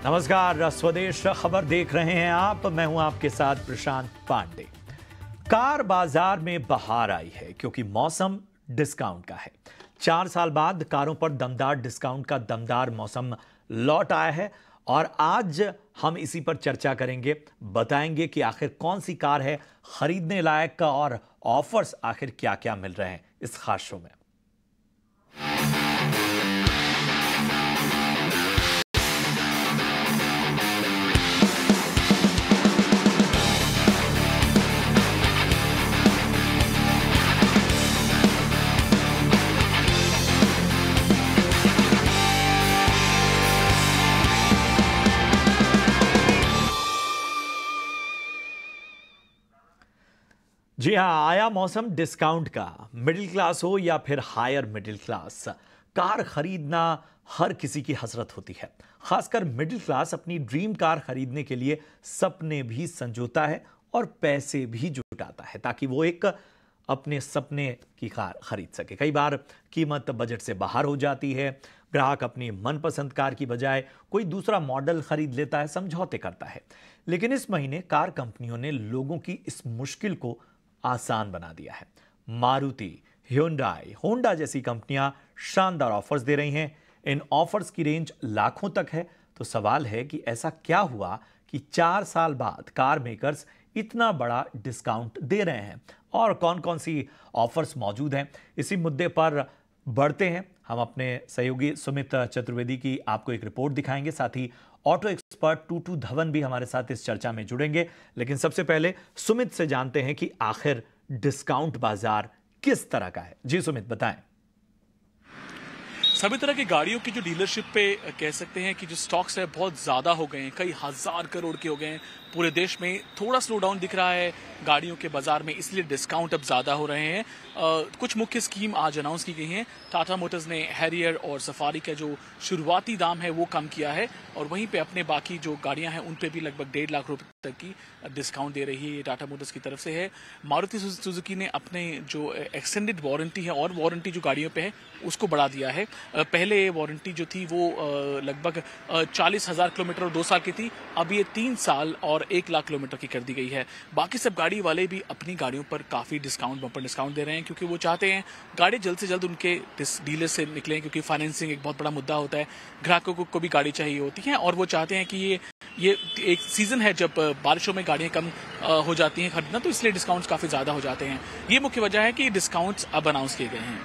नमस्कार, स्वदेश खबर देख रहे हैं आप। मैं हूं आपके साथ प्रशांत पांडे। कार बाजार में बहार आई है क्योंकि मौसम डिस्काउंट का है। 4 साल बाद कारों पर दमदार डिस्काउंट का दमदार मौसम लौट आया है और आज हम इसी पर चर्चा करेंगे। बताएंगे कि आखिर कौन सी कार है खरीदने लायक का और ऑफर्स आखिर क्या क्या मिल रहे हैं इस खास शो में। जी हाँ, आया मौसम डिस्काउंट का। मिडिल क्लास हो या फिर हायर मिडिल क्लास, कार खरीदना हर किसी की हसरत होती है। खासकर मिडिल क्लास अपनी ड्रीम कार खरीदने के लिए सपने भी संजोता है और पैसे भी जुटाता है ताकि वो एक अपने सपने की कार खरीद सके। कई बार कीमत बजट से बाहर हो जाती है। ग्राहक अपनी मनपसंद कार की बजाय कोई दूसरा मॉडल खरीद लेता है, समझौते करता है। लेकिन इस महीने कार कंपनियों ने लोगों की इस मुश्किल को आसान बना दिया है। मारुति, ह्युंडई, होंडा जैसी कंपनियां शानदार ऑफर्स दे रही हैं। इन ऑफर्स की रेंज लाखों तक है। तो सवाल है कि ऐसा क्या हुआ कि 4 साल बाद कार मेकर्स इतना बड़ा डिस्काउंट दे रहे हैं और कौन कौन सी ऑफर्स मौजूद हैं। इसी मुद्दे पर बढ़ते हैं। हम अपने सहयोगी सुमित चतुर्वेदी की आपको एक रिपोर्ट दिखाएंगे। साथ ही ऑटो एक्सपर्ट टूटू धवन भी हमारे साथ इस चर्चा में जुड़ेंगे। लेकिन सबसे पहले सुमित से जानते हैं कि आखिर डिस्काउंट बाजार किस तरह का है। जी सुमित, बताएं। सभी तरह की गाड़ियों की जो डीलरशिप पे कह सकते हैं कि जो स्टॉक्स है बहुत ज्यादा हो गए हैं, कई हजार करोड़ के हो गए हैं। पूरे देश में थोड़ा स्लो डाउन दिख रहा है गाड़ियों के बाजार में, इसलिए डिस्काउंट अब ज्यादा हो रहे हैं। कुछ मुख्य स्कीम आज अनाउंस की गई हैं। टाटा मोटर्स ने हैरियर और सफारी का जो शुरुआती दाम है वो कम किया है और वहीं पे अपने बाकी जो गाड़ियां हैं उन पे भी लगभग 1.5 लाख रुपए तक की डिस्काउंट दे रही है। ये टाटा मोटर्स की तरफ से है। मारुति सुजुकी ने अपने जो एक्सटेंडेड वारंटी है और वारंटी जो गाड़ियों पे है उसको बढ़ा दिया है। पहले वारंटी जो थी वो लगभग 40,000 किलोमीटर और 2 साल की थी। अब ये 3 साल और 1 लाख किलोमीटर की कर दी गई है। बाकी सब गाड़ी वाले भी अपनी गाड़ियों पर काफी बम्पर डिस्काउंट दे रहे हैं क्योंकि वो चाहते हैं गाड़ी जल्द से जल्द उनके डीलर से निकलें, क्योंकि फाइनेंसिंग एक बहुत बड़ा मुद्दा होता है। ग्राहकों को भी गाड़ी चाहिए होती है और वो चाहते हैं कि ये एक सीजन है जब बारिशों में गाड़ियां कम हो जाती हैं खरीदना, तो इसलिए डिस्काउंट्स काफी ज्यादा हो जाते हैं। ये मुख्य वजह है कि डिस्काउंट्स अब अनाउंस किए गए हैं।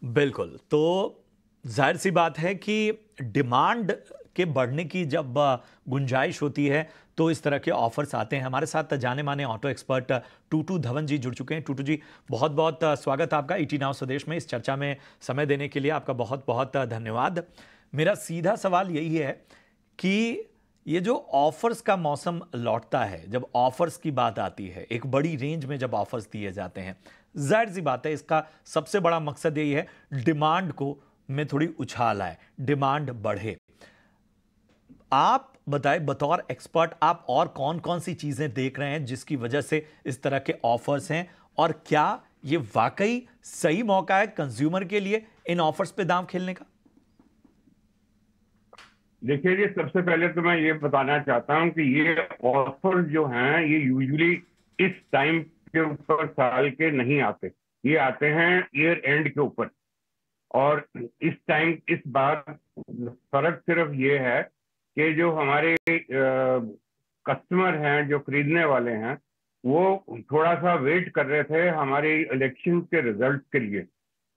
बिल्कुल, तो जाहिर सी बात है कि डिमांड के बढ़ने की जब गुंजाइश होती है तो इस तरह के ऑफर्स आते हैं। हमारे साथ जाने माने ऑटो एक्सपर्ट टूटू धवन जी जुड़ चुके हैं। टूटू जी, बहुत बहुत स्वागत आपका ईटी नाउ स्वदेश में। इस चर्चा में समय देने के लिए आपका बहुत बहुत धन्यवाद। मेरा सीधा सवाल यही है कि ये जो ऑफर्स का मौसम लौटता है, जब ऑफर्स की बात आती है, एक बड़ी रेंज में जब ऑफर्स दिए जाते हैं, जाहिर सी बात है इसका सबसे बड़ा मकसद यही है डिमांड को में थोड़ी उछाल आए, डिमांड बढ़े। आप बताएं, बतौर एक्सपर्ट आप और कौन कौन सी चीजें देख रहे हैं जिसकी वजह से इस तरह के ऑफर्स हैं, और क्या ये वाकई सही मौका है कंज्यूमर के लिए इन ऑफर्स पे दांव खेलने का? देखिए जी, सबसे पहले तो मैं ये बताना चाहता हूं कि ये ऑफर जो हैं ये यूजुअली इस टाइम के ऊपर साल के नहीं आते। ये आते हैं ईयर एंड के ऊपर। और इस बार फर्क सिर्फ ये है कि जो हमारे कस्टमर हैं, जो खरीदने वाले हैं, वो थोड़ा सा वेट कर रहे थे हमारे इलेक्शन के रिजल्ट के लिए,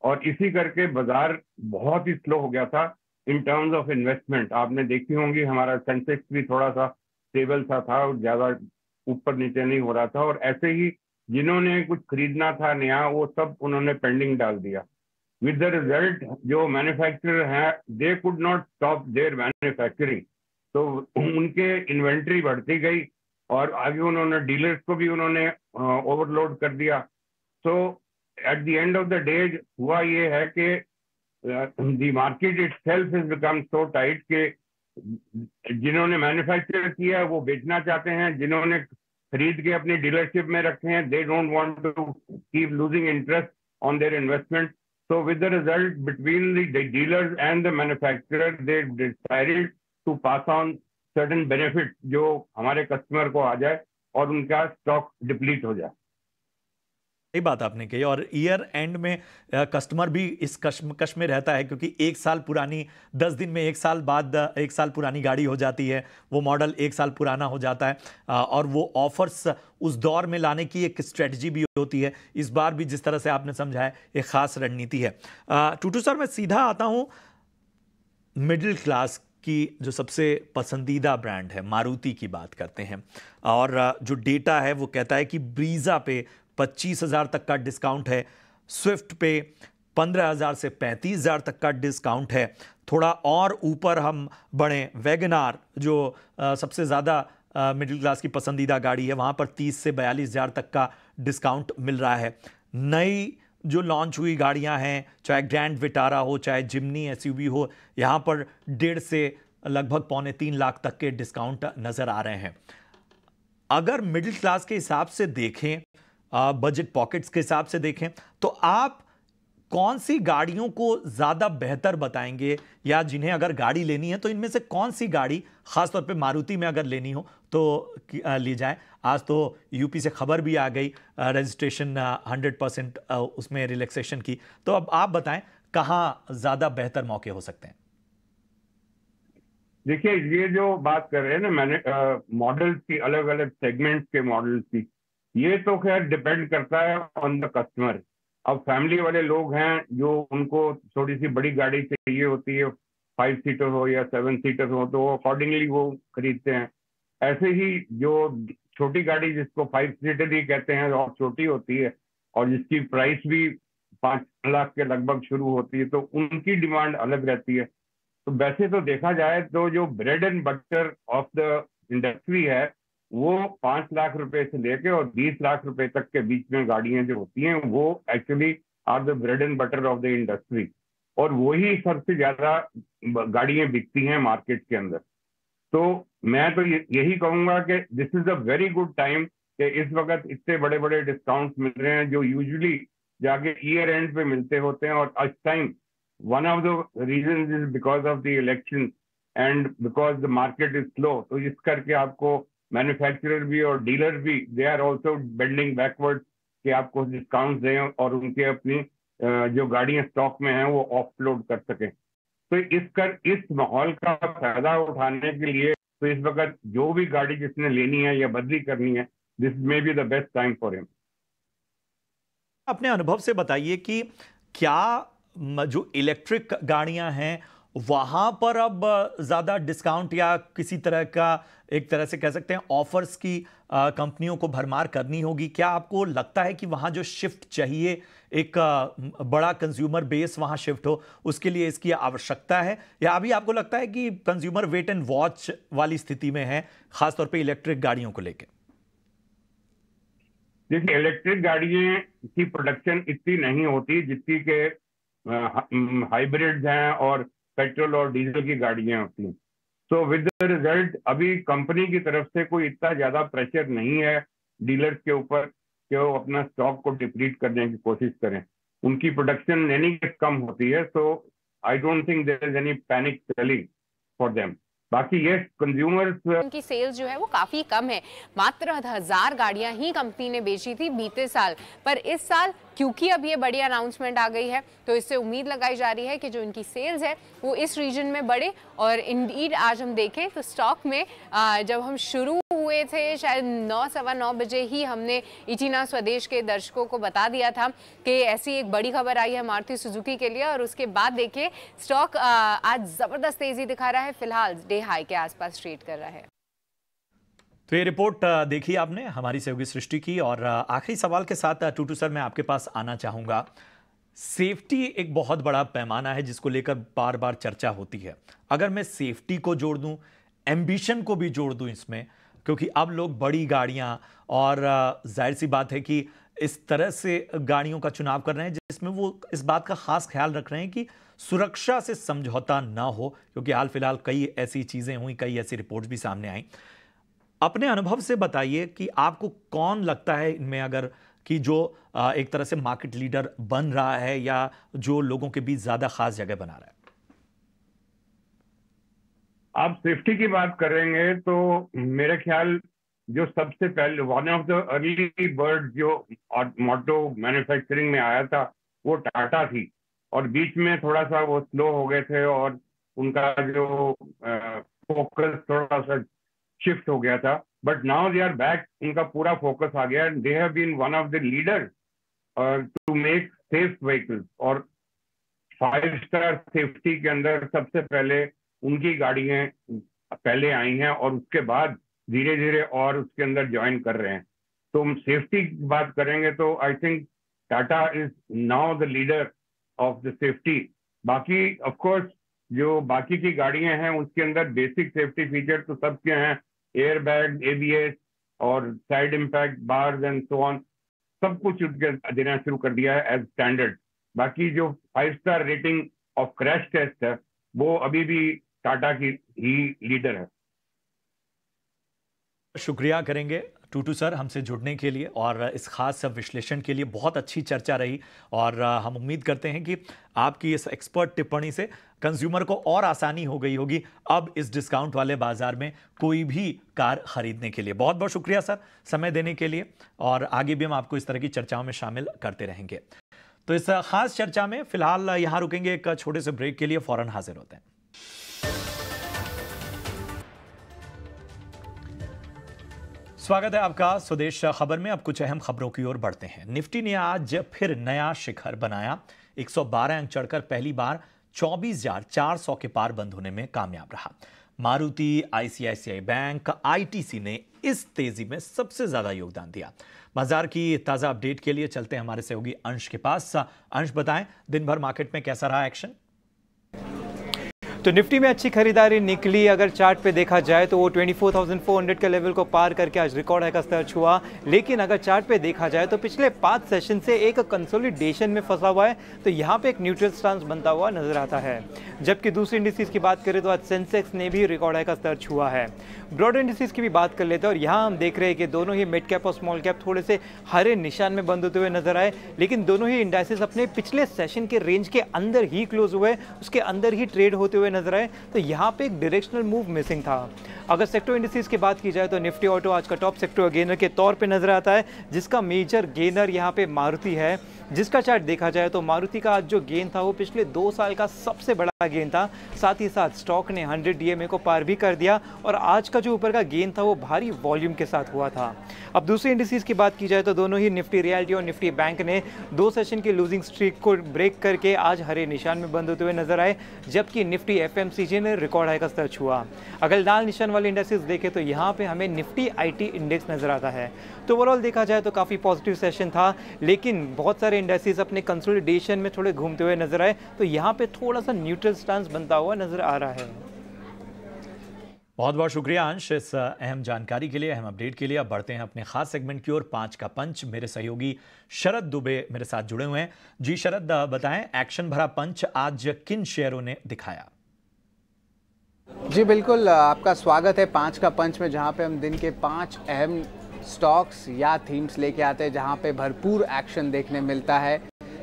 और इसी करके बाजार बहुत ही स्लो हो गया था इन टर्म्स ऑफ इन्वेस्टमेंट। आपने देखी होंगी हमारा सेंसेक्स भी थोड़ा सा स्टेबल सा था और ज्यादा ऊपर नीचे नहीं हो रहा था। और ऐसे ही जिन्होंने कुछ खरीदना था नया, वो सब उन्होंने पेंडिंग डाल दिया। विद द रिजल्ट जो मैन्युफैक्चरर हैं, they could not stop there manufacturing, तो उनके इन्वेंट्री बढ़ती गई और आगे उन्होंने डीलर्स को भी उन्होंने ओवरलोड कर दिया। So at the end of the day हुआ ये है कि the market itself has become so tight कि जिन्होंने मैन्युफैक्चर किया वो बेचना चाहते हैं, जिन्होंने खरीद के अपनी डीलरशिप में रखे हैं, they don't want to keep losing interest on their investment. So with the result, between the dealers and the manufacturer, they decided to pass on certain benefits जो हमारे कस्टमर को आ जाए और उनका स्टॉक डिप्लीट हो जाए। सही बात आपने कही। और ईयर एंड में कस्टमर भी इस कश्मकश में रहता है, क्योंकि एक साल पुरानी 10 दिन में एक साल बाद एक साल पुरानी गाड़ी हो जाती है, वो मॉडल एक साल पुराना हो जाता है, और वो ऑफर्स उस दौर में लाने की एक स्ट्रेटजी भी होती है। इस बार भी जिस तरह से आपने समझाया एक खास रणनीति है। टूटू सर, मैं सीधा आता हूं मिडिल क्लास की जो सबसे पसंदीदा ब्रांड है मारुति की बात करते हैं, और जो डेटा है वो कहता है कि ब्रीजा पे 25,000 तक का डिस्काउंट है, स्विफ्ट पे 15,000 से 35,000 तक का डिस्काउंट है। थोड़ा और ऊपर हम बढ़ें, वैगनार जो सबसे ज़्यादा मिडिल क्लास की पसंदीदा गाड़ी है, वहाँ पर 30 से 42,000 तक का डिस्काउंट मिल रहा है। नई जो लॉन्च हुई गाड़ियाँ हैं, चाहे ग्रैंड विटारा हो, चाहे जिम्नी एसयूवी हो, यहाँ पर 1.5 से लगभग 2.25 लाख तक के डिस्काउंट नज़र आ रहे हैं। अगर मिडिल क्लास के हिसाब से देखें, बजट पॉकेट्स के हिसाब से देखें, तो आप कौन सी गाड़ियों को ज़्यादा बेहतर बताएंगे, या जिन्हें अगर गाड़ी लेनी है तो इनमें से कौन सी गाड़ी, ख़ासतौर पे मारुति में अगर लेनी हो तो ली जाए? आज तो यूपी से खबर भी आ गई रजिस्ट्रेशन 100% उसमें रिलैक्सेशन की, तो अब आप बताएं कहाँ ज़्यादा बेहतर मौके हो सकते हैं? देखिए, ये जो बात कर रहे हैं ना, मैंने मॉडल्स की, अलग अलग सेगमेंट्स के मॉडल्स की, ये तो खैर डिपेंड करता है ऑन द कस्टमर। अब फैमिली वाले लोग हैं जो उनको थोड़ी सी बड़ी गाड़ी चाहिए होती है, 5 सीटर हो या 7 सीटर हो, तो अकॉर्डिंगली वो खरीदते हैं। ऐसे ही जो छोटी गाड़ी जिसको 5 सीटर ही कहते हैं और छोटी होती है, और जिसकी प्राइस भी 5 लाख के लगभग शुरू होती है, तो उनकी डिमांड अलग रहती है। तो वैसे तो देखा जाए तो जो bread and butter of the industry है, वो 5 लाख रुपए से लेके और 20 लाख रुपए तक के बीच में गाड़ियां जो होती हैं, वो actually are the bread and butter of the industry, और वही सबसे ज्यादा गाड़ियां बिकती हैं मार्केट के अंदर। तो मैं तो यही कहूंगा कि this is a very good time कि इस वक्त इतने बड़े बड़े डिस्काउंट मिल रहे हैं जो यूजुअली जाके ईयर एंड पे मिलते होते हैं। और इस time one of the reasons is because of the election and because the market is slow, तो इस करके आपको मैन्युफैक्चरर भी और डीलर भी, they are also bending backward कि आपको डिस्काउंट दें और उनके अपनी जो गाड़ियां स्टॉक में हैं वो ऑफलोड कर सकें। तो इस माहौल का फायदा उठाने के लिए तो इस वक्त जो भी गाड़ी जिसने लेनी है या बदली करनी है, this may be the best time for him. अपने अनुभव से बताइए कि क्या जो इलेक्ट्रिक गाड़ियां हैं वहां पर अब ज्यादा डिस्काउंट या किसी तरह का, एक तरह से कह सकते हैं ऑफर्स की कंपनियों को भरमार करनी होगी? क्या आपको लगता है कि वहां जो शिफ्ट चाहिए, एक बड़ा कंज्यूमर बेस वहां शिफ्ट हो, उसके लिए इसकी आवश्यकता है, या अभी आपको लगता है कि कंज्यूमर वेट एंड वॉच वाली स्थिति में है, खासतौर पे इलेक्ट्रिक गाड़ियों को लेकर? देखिए, इलेक्ट्रिक गाड़ियों की प्रोडक्शन इतनी नहीं होती जितनी के हाइब्रिड्स हैं और पेट्रोल और डीजल की गाड़ियां होती हैं। तो विद द रिजल्ट अभी कंपनी की तरफ से कोई इतना ज्यादा प्रेशर नहीं है डीलर्स के ऊपर कि वो अपना स्टॉक को डिप्लीट करने की कोशिश करें। उनकी प्रोडक्शन यानी कि कम होती है, so I don't think there is any panic selling for them. बाकी ये कंज्यूमर्स, उनकी सेल्स जो है वो काफी कम है, मात्र 1000 गाड़ियां ही कंपनी ने बेची थी बीते साल। पर इस साल क्योंकि अब ये बड़ी अनाउंसमेंट आ गई है, तो इससे उम्मीद लगाई जा रही है कि जो इनकी सेल्स है वो इस रीजन में बढ़े। और इंडीड आज हम देखें तो स्टॉक में जब हम शुरू हुए थे शायद 9 सवा 9 बजे ही हमने इटीना स्वदेश के दर्शकों को बता दिया था कि ऐसी एक बड़ी खबर आई है मारुति सुजुकी के लिए, और उसके बाद देखिए स्टॉक आज जबरदस्त तेजी दिखा रहा है, फिलहाल डे हाई के आसपास ट्रेड कर रहा है। तो ये रिपोर्ट देखी आपने हमारी सहयोगी सृष्टि की, और आखिरी सवाल के साथ टूटू सर मैं आपके पास आना चाहूंगा। सेफ्टी एक बहुत बड़ा पैमाना है जिसको लेकर बार बार चर्चा होती है। अगर मैं सेफ्टी को जोड़ दूं, एम्बिशन को भी जोड़ दूं इसमें, क्योंकि अब लोग बड़ी गाड़ियां, और जाहिर सी बात है कि इस तरह से गाड़ियों का चुनाव कर रहे हैं जिसमें वो इस बात का खास ख्याल रख रहे हैं कि सुरक्षा से समझौता ना हो, क्योंकि हाल फिलहाल कई ऐसी चीजें हुई, कई ऐसी रिपोर्ट्स भी सामने आई। अपने अनुभव से बताइए कि आपको कौन लगता है इनमें, अगर कि जो एक तरह से मार्केट लीडर बन रहा है या जो लोगों के बीच ज्यादा खास जगह बना रहा है? आप सेफ्टी की बात करेंगे तो मेरे ख्याल जो सबसे पहले one of the early bird जो मोटो मैन्युफैक्चरिंग में आया था वो टाटा थी, और बीच में थोड़ा सा वो स्लो हो गए थे और उनका जो फोकस थोड़ा सा शिफ्ट हो गया था, but now they are back, उनका पूरा फोकस आ गया। They have been one of the leader to make safe vehicles, और 5 स्टार सेफ्टी के अंदर सबसे पहले उनकी गाड़ियां पहले आई हैं और उसके बाद धीरे धीरे और उसके अंदर ज्वाइन कर रहे हैं। तो हम सेफ्टी की बात करेंगे तो I think Tata is now the leader of the safety. बाकी ऑफ कोर्स जो बाकी की गाड़ियां हैं उसके अंदर बेसिक सेफ्टी फीचर तो सबके हैं, एयर बैग, ABS और side impact bars and so on, सब कुछ देना शुरू कर दिया है एज स्टैंडर्ड। बाकी जो 5 star rating of crash test है वो अभी भी टाटा की ही लीडर है। शुक्रिया करेंगे टूटू सर हमसे जुड़ने के लिए और इस खास विश्लेषण के लिए। बहुत अच्छी चर्चा रही और हम उम्मीद करते हैं कि आपकी इस एक्सपर्ट टिप्पणी से कंज्यूमर को और आसानी हो गई होगी अब इस डिस्काउंट वाले बाजार में कोई भी कार खरीदने के लिए। बहुत बहुत शुक्रिया सर समय देने के लिए, और आगे भी हम आपको इस तरह की चर्चाओं में शामिल करते रहेंगे। तो इस खास चर्चा में फिलहाल यहां रुकेंगे एक छोटे से ब्रेक के लिए, फौरन हाजिर होते हैं। स्वागत है आपका स्वदेश खबर में। अब कुछ अहम खबरों की ओर बढ़ते हैं। निफ्टी ने आज फिर नया शिखर बनाया, 112 अंक चढ़कर पहली बार 24,400 के पार बंद होने में कामयाब रहा। मारुति, ICICI बैंक, ITC ने इस तेजी में सबसे ज्यादा योगदान दिया। बाजार की ताजा अपडेट के लिए चलते हैं हमारे सहयोगी अंश के पास। अंश, बताएं दिन भर मार्केट में कैसा रहा एक्शन? तो निफ्टी में अच्छी खरीदारी निकली। अगर चार्ट पे देखा जाए तो वो 24,400 के लेवल को पार करके आज रिकॉर्ड हाई का स्तर छुआ। लेकिन अगर चार्ट पे देखा जाए तो पिछले 5 सेशन से एक कंसोलिडेशन में फंसा हुआ है, तो यहाँ पे एक न्यूट्रल स्टांस बनता हुआ नजर आता है। जबकि दूसरी इंडिसेस की बात करें तो आज सेंसेक्स ने भी रिकॉर्ड हाई का स्तर छुआ है। ब्रॉडर इंडिसेस की भी बात कर लेते हैं और यहाँ हम देख रहे हैं कि दोनों ही मिड कैप और स्मॉल कैप थोड़े से हरे निशान में बंद होते हुए नजर आए, लेकिन दोनों ही इंडाइसेस अपने पिछले सेशन के रेंज के अंदर ही क्लोज हुए, उसके अंदर ही ट्रेड होते हुए नजर आए। तो यहाँ पे एक डायरेक्शनल मूव मिसिंग था। अगर सेक्टर इंडिसेस की बात की जाए तो निफ्टी ऑटो आज का टॉप सेक्टर गेनर के तौर पे नजर आता है, जिसका मेजर गेनर यहाँ पे मारुति है। जिसका चार्ट देखा जाए तो मारुति का आज जो गेन था वो पिछले 2 साल का सबसे बड़ा गेन था। साथ ही साथ स्टॉक ने 100 DMA को पार भी कर दिया और आज का जो ऊपर का गेन था वो भारी वॉल्यूम के साथ हुआ था। अब दूसरी इंडिसेस की बात की जाए तो दोनों ही निफ्टी रियल्टी और निफ्टी बैंक ने 2 सेशन की लूजिंग स्ट्रीक को ब्रेक करके आज हरे निशान में बंद होते हुए नजर आए, जबकि निफ्टी FMCG ने रिकॉर्ड हाई का स्तर छुआ। अगर लाल निशान वाले इंडेक्सेस देखें तो यहाँ पे हमें निफ्टी IT इंडेक्स नजर आता है। तो ओवरऑल देखा जाए तो काफी पॉजिटिव सेशन था, लेकिन बहुत सारे इंडेक्सेस अपने कंसोलिडेशन में थोड़े घूमते हुए नजर आए, तो यहाँ पे थोड़ा सा न्यूट्रल स्टांस बनता हुआ नजर आ रहा है। बहुत बहुत शुक्रिया अंश इस अहम जानकारी के लिए, अहम अपडेट के लिए। अब बढ़ते हैं अपने खास सेगमेंट की ओर, 5 का पंच। मेरे सहयोगी शरद दुबे मेरे साथ जुड़े हुए हैं। जी शरद, बताएं एक्शन भरा पंच आज किन शेयरों ने दिखाया? जी बिल्कुल, आपका स्वागत है 5 का पंच में, जहां पे हम दिन के 5 अहम स्टॉक्स या थीम्स लेके आते हैं जहां पे भरपूर एक्शन देखने मिलता है।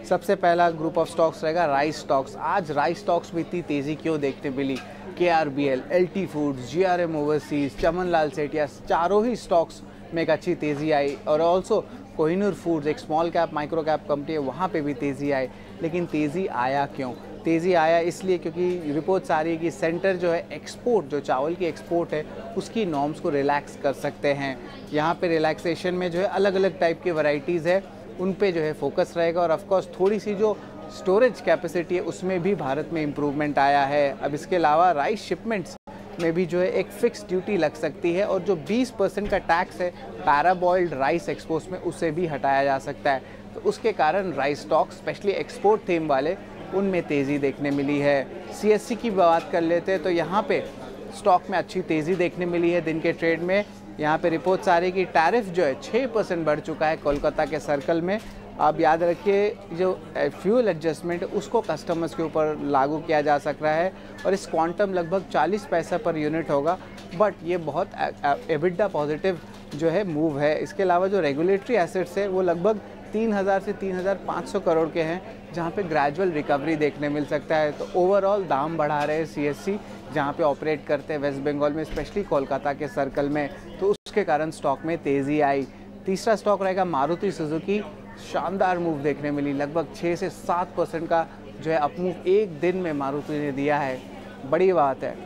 सबसे पहला ग्रुप ऑफ स्टॉक्स रहेगा राइस स्टॉक्स। आज राइस स्टॉक्स में इतनी तेज़ी क्यों देखने मिली? KRBL, LT foods, GRM overseas, Chamanlal Sethia, चारों ही स्टॉक्स में एक अच्छी तेज़ी आई। और ऑल्सो कोहिनूर फूड्स, एक small cap micro cap company है, वहाँ पे भी तेज़ी आई। लेकिन तेज़ी आया क्यों? तेज़ी आया इसलिए क्योंकि रिपोर्ट्स आ रही है कि सेंटर जो है एक्सपोर्ट, जो चावल की एक्सपोर्ट है, उसकी नॉर्म्स को रिलैक्स कर सकते हैं। यहाँ पे रिलैक्सेशन में जो है अलग अलग टाइप की वैरायटीज़ है, उन पे जो है फोकस रहेगा। और ऑफकोर्स थोड़ी सी जो स्टोरेज कैपेसिटी है उसमें भी भारत में इम्प्रूवमेंट आया है। अब इसके अलावा राइस शिपमेंट्स में भी जो है एक फिक्स ड्यूटी लग सकती है, और जो 20% का टैक्स है पैराबॉइल्ड राइस एक्सपोर्ट्स में, उसे भी हटाया जा सकता है। तो उसके कारण rice stock specially export theme वाले, उनमें तेज़ी देखने मिली है। CSC की बात कर लेते हैं तो यहाँ पे स्टॉक में अच्छी तेज़ी देखने मिली है दिन के ट्रेड में। यहाँ पे रिपोर्ट्स आ रही है कि टैरिफ जो है 6% बढ़ चुका है कोलकाता के सर्कल में। आप याद रखिए जो फ्यूल एडजस्टमेंट उसको कस्टमर्स के ऊपर लागू किया जा सक रहा है, और इस क्वांटम लगभग 40 पैसा पर यूनिट होगा। बट ये बहुत एबिडा पॉजिटिव जो है मूव है। इसके अलावा जो रेगुलेटरी एसेट्स है वो लगभग 3000 से 3500 करोड़ के हैं, जहां पे ग्रेजुअल रिकवरी देखने मिल सकता है। तो ओवरऑल दाम बढ़ा रहे हैं सीएससी, जहां पे ऑपरेट करते हैं वेस्ट बंगाल में, स्पेशली कोलकाता के सर्कल में, तो उसके कारण स्टॉक में तेज़ी आई। तीसरा स्टॉक रहेगा मारुति सुजुकी। शानदार मूव देखने मिली, लगभग 6 से 7% का जो है अपमूव एक दिन में मारुति ने दिया है, बड़ी बात है।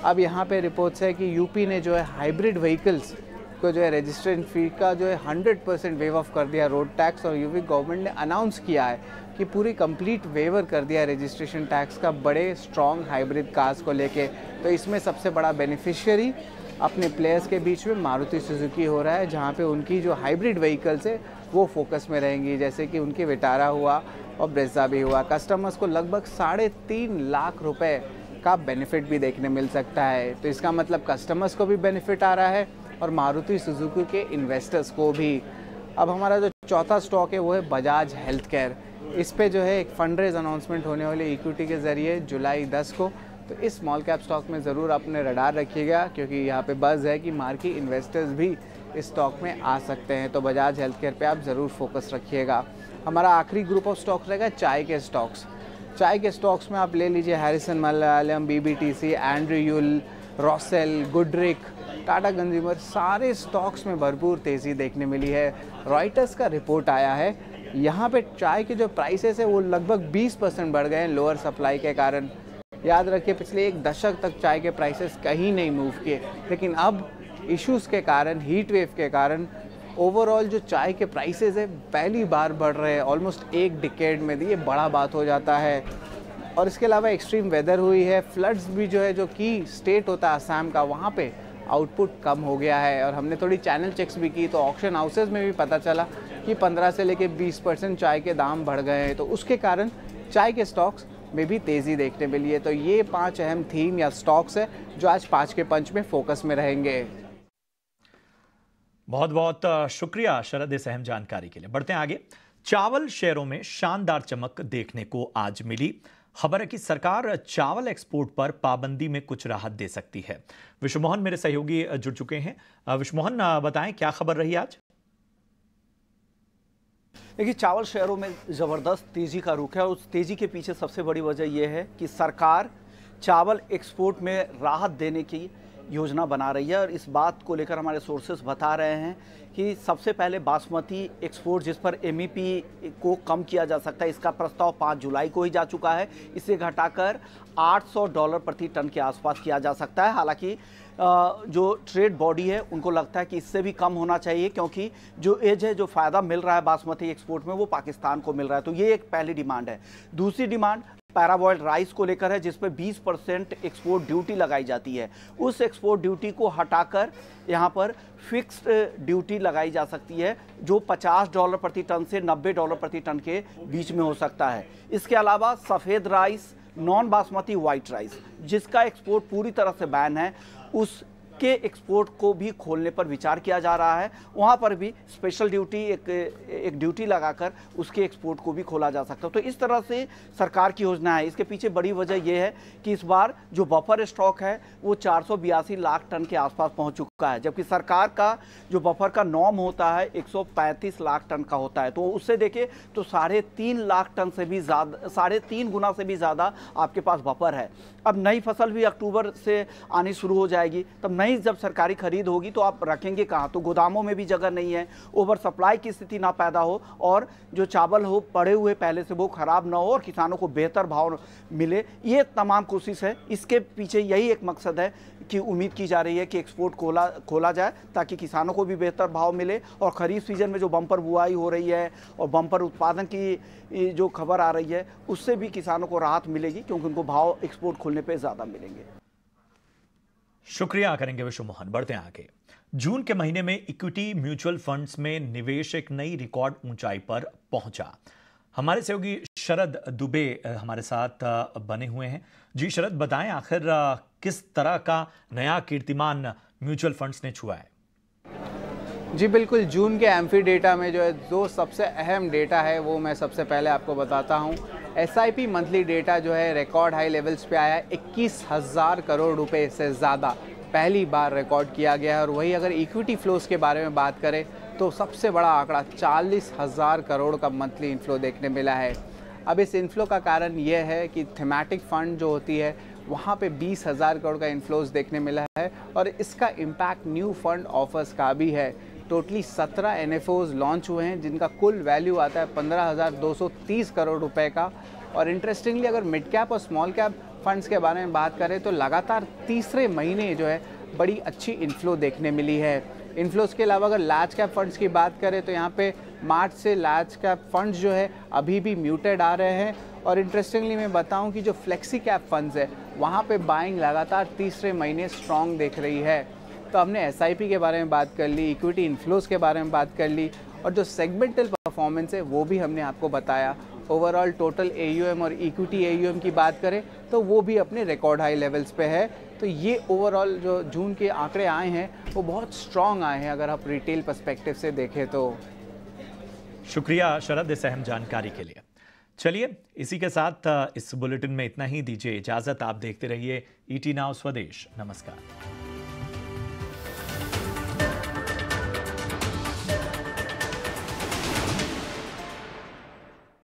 अब यहाँ पे रिपोर्ट्स है कि यूपी ने जो है हाइब्रिड व्हीकल्स को जो है रजिस्ट्रेशन फी का जो है 100% वेव ऑफ कर दिया रोड टैक्स, और यूपी गवर्नमेंट ने अनाउंस किया है कि पूरी कंप्लीट वेवर कर दिया रजिस्ट्रेशन टैक्स का बड़े स्ट्रॉन्ग हाइब्रिड कार्स को लेके। तो इसमें सबसे बड़ा बेनिफिशियरी अपने प्लेयर्स के बीच में मारुति सुजुकी हो रहा है, जहाँ पे उनकी जो हाइब्रिड व्हीकल्स है वो फोकस में रहेंगी, जैसे कि उनकी विटारा हुआ और ब्रेज़ा भी हुआ। कस्टमर्स को लगभग 3.5 लाख रुपए का बेनिफिट भी देखने मिल सकता है। तो इसका मतलब कस्टमर्स को भी बेनिफिट आ रहा है और मारुति सुजुकी के इन्वेस्टर्स को भी। अब हमारा जो चौथा स्टॉक है वो है बजाज हेल्थ केयर। इस पे जो है एक फंड रेज अनाउंसमेंट होने वाली इक्विटी के ज़रिए जुलाई 10 को। तो इस स्मॉल कैप स्टॉक में ज़रूर अपने रडार रखिएगा, क्योंकि यहाँ पे बज़ है कि मार्की इन्वेस्टर्स भी इस स्टॉक में आ सकते हैं। तो बजाज हेल्थ केयर पर आप ज़रूर फोकस रखिएगा। हमारा आखिरी ग्रुप ऑफ स्टॉक्स रहेगा चाय के स्टॉक्स। चाय के स्टॉक्स में आप ले लीजिए Harrison Malayalam, BBTC, Andrew Yule, Rossell, Goodricke, Tata consumer, सारे स्टॉक्स में भरपूर तेज़ी देखने मिली है। रॉयटर्स का रिपोर्ट आया है, यहाँ पे चाय के जो प्राइसेस है वो लगभग 20% बढ़ गए हैं लोअर सप्लाई के कारण। याद रखिए पिछले एक दशक तक चाय के प्राइसेस कहीं नहीं मूव किए, लेकिन अब इश्यूज़ के कारण, हीट वेव के कारण ओवरऑल जो चाय के प्राइसेस है पहली बार बढ़ रहे हैं ऑलमोस्ट एक डिकेड में। ये बड़ा बात हो जाता है। और इसके अलावा एक्सट्रीम वेदर हुई है, फ्लड्स भी जो है, जो की स्टेट होता है असम का, वहाँ पे आउटपुट कम हो गया है। और हमने थोड़ी चैनल चेक्स भी की तो ऑक्शन हाउसेस में भी पता चला कि 15 से लेके 20% चाय के दाम बढ़ गए हैं। तो उसके कारण चाय के स्टॉक्स में भी तेज़ी देखने मिली है। तो ये 5 अहम थीम या स्टॉक्स है जो आज 5 के पंच में फोकस में रहेंगे। बहुत बहुत शुक्रिया शरद इस अहम जानकारी के लिए। बढ़ते हैं आगे। चावल शेयरों में शानदार चमक देखने को आज मिली। खबर है कि सरकार चावल एक्सपोर्ट पर पाबंदी में कुछ राहत दे सकती है। विश्वमोहन मेरे सहयोगी जुड़ चुके हैं। विश्वमोहन, बताएं क्या खबर रही आज? देखिए, चावल शेयरों में ज़बरदस्त तेज़ी का रुख है और उस तेज़ी के पीछे सबसे बड़ी वजह यह है कि सरकार चावल एक्सपोर्ट में राहत देने की योजना बना रही है। और इस बात को लेकर हमारे सोर्सेस बता रहे हैं कि सबसे पहले बासमती एक्सपोर्ट, जिस पर एमईपी को कम किया जा सकता है, इसका प्रस्ताव 5 जुलाई को ही जा चुका है। इसे घटाकर $800 प्रति टन के आसपास किया जा सकता है। हालांकि जो ट्रेड बॉडी है उनको लगता है कि इससे भी कम होना चाहिए, क्योंकि जो एज है, जो फ़ायदा मिल रहा है बासमती एक्सपोर्ट में, वो पाकिस्तान को मिल रहा है। तो ये एक पहली डिमांड है। दूसरी डिमांड पैराबॉइल्ड राइस को लेकर है, जिस पर 20% एक्सपोर्ट ड्यूटी लगाई जाती है। उस एक्सपोर्ट ड्यूटी को हटाकर यहाँ पर फिक्स्ड ड्यूटी लगाई जा सकती है, जो $50 प्रति टन से $90 प्रति टन के बीच में हो सकता है। इसके अलावा सफ़ेद rice, non basmati white rice, जिसका एक्सपोर्ट पूरी तरह से बैन है, उसके एक्सपोर्ट को भी खोलने पर विचार किया जा रहा है। वहाँ पर भी स्पेशल ड्यूटी, एक ड्यूटी लगाकर उसके एक्सपोर्ट को भी खोला जा सकता है। तो इस तरह से सरकार की योजना है। इसके पीछे बड़ी वजह यह है कि इस बार जो बफर स्टॉक है वो 482 लाख टन के आसपास पहुँच चुका है, जबकि सरकार का जो बफर का नॉर्म होता है 135 लाख टन का होता है। तो उससे देखें तो 3.5 लाख टन से भी ज़्यादा, 3.5 गुना से भी ज़्यादा आपके पास बफर है। अब नई फसल भी अक्टूबर से आनी शुरू हो जाएगी, तब नई जब सरकारी खरीद होगी तो आप रखेंगे कहाँ? तो गोदामों में भी जगह नहीं है, ओवर सप्लाई की स्थिति ना पैदा हो और जो चावल हो पड़े हुए पहले से वो खराब ना हो और किसानों को बेहतर भाव मिले। ये तमाम कोशिश है। इसके पीछे यही एक मकसद है कि उम्मीद की जा रही है कि एक्सपोर्ट खोला जाए, ताकि किसानों को भी बेहतर भाव मिले और खरीफ सीजन में जो बम्पर बुआई हो रही है और बम्पर उत्पादन की जो खबर आ रही है, उससे भी किसानों को राहत मिलेगी, क्योंकि उनको भाव एक्सपोर्ट खोलने पे ज़्यादा मिलेंगे। शुक्रिया करेंगे विश्वमोहन। बढ़ते हैं आगे। जून के महीने में इक्विटी म्यूचुअल फंड्स में निवेश एक नई रिकॉर्ड ऊंचाई पर पहुंचा। हमारे सहयोगी शरद दुबे हमारे साथ बने हुए हैं। जी शरद, बताएं आखिर किस तरह का नया कीर्तिमान म्यूचुअल फंड्स ने छुआ है? जी बिल्कुल, जून के एम्फी डेटा में जो है, जो सबसे अहम डेटा है वो मैं सबसे पहले आपको बताता हूँ। SIP मंथली डेटा जो है रिकॉर्ड हाई लेवल्स पे आया है, 21,000 करोड़ रुपए से ज़्यादा। पहली बार रिकॉर्ड किया गया है। और वही अगर इक्विटी फ्लोज के बारे में बात करें तो सबसे बड़ा आंकड़ा 40,000 करोड़ का मंथली इन्फ्लो देखने मिला है। अब इस इन्फ्लो का कारण यह है कि थीमेटिक फंड जो होती है वहाँ पे 20,000 करोड़ का इन्फ्लोज देखने मिला है और इसका इम्पैक्ट न्यू फंड ऑफर्स का भी है। टोटली 17 NFOs लॉन्च हुए हैं जिनका कुल वैल्यू आता है 15,230 करोड़ रुपए का। और इंटरेस्टिंगली अगर मिड कैप और स्मॉल कैप फंड्स के बारे में बात करें तो लगातार तीसरे महीने जो है बड़ी अच्छी इन्फ्लो देखने मिली है। इन्फ्लोज के अलावा अगर लार्ज कैप फंड्स की बात करें तो यहाँ पे मार्च से लार्ज कैप फंड्स जो है अभी भी म्यूटेड आ रहे हैं। और इंटरेस्टिंगली मैं बताऊं कि जो फ्लेक्सी कैप फंड्स है वहाँ पे बाइंग लगातार तीसरे महीने स्ट्रॉन्ग दिख रही है। तो हमने SIP के बारे में बात कर ली, इक्विटी इन्फ्लोज के बारे में बात कर ली और जो सेगमेंटल परफॉर्मेंस है वो भी हमने आपको बताया। ओवरऑल टोटल AUM और इक्विटी AUM की बात करें तो वो भी अपने रिकॉर्ड हाई लेवल्स पे है। तो ये ओवरऑल जो जून के आंकड़े आए हैं वो बहुत स्ट्रॉन्ग आए हैं अगर आप रिटेल पर्सपेक्टिव से देखें तो। शुक्रिया शरद इस अहम जानकारी के लिए। चलिए इसी के साथ इस बुलेटिन में इतना ही, दीजिए इजाजत। आप देखते रहिए ET नाउ स्वदेश। नमस्कार।